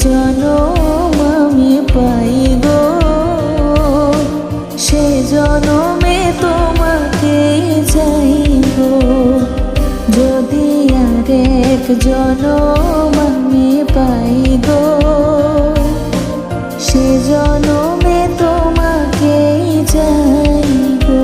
জনম আমি পাই গো, সে জনমে তোমাকে চাই গো। যদি আর এক জনম আমি পাই গো, সে জনমে তোমাকে চাই গো।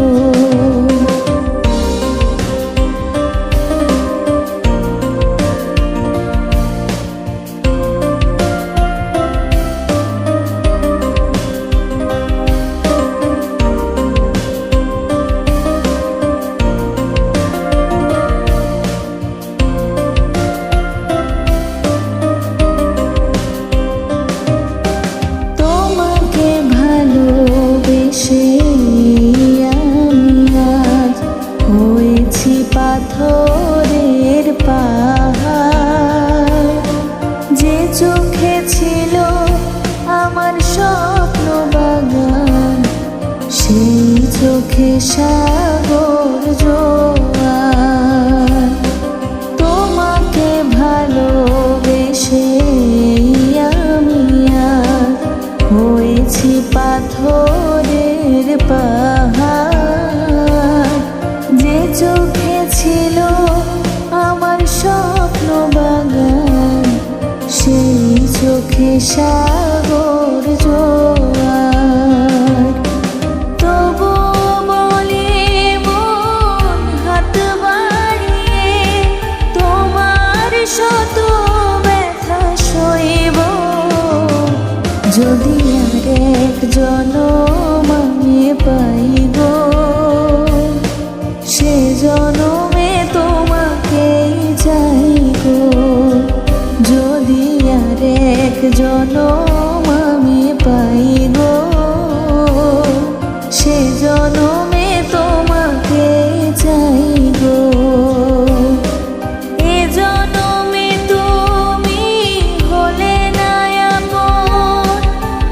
পাথরের পাহাড়, যে চোখে ছিল আমার স্বপ্ন বাগান, সেই চোখে সাগর জোয়ার। তোমাকে ভালোবেসে আমি আজ হয়েছি পাথরের পাহাড়, যে চোখে ছিল আমার স্বপ্ন বাগান, সেই চোখে সাগর জোয়ার। তবু বলি মন হাত বাড়িয়ে তোমার শত ব্যথা সইব, যদি আর এক জনম আমি পাই গো, সে জনমে তোমাকে চাই গো। যদি আর এক জনম আমি পাই গো, সে জনমে তোমাকে চাই গো। এ জনমে তুমি হলে না আপন,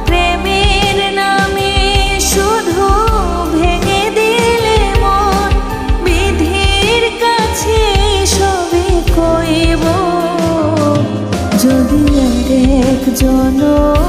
প্রেমের নামে শুধু ভেঙে দিলে মন, বিধির কাছে সবে কইব। যদি আর এক জনম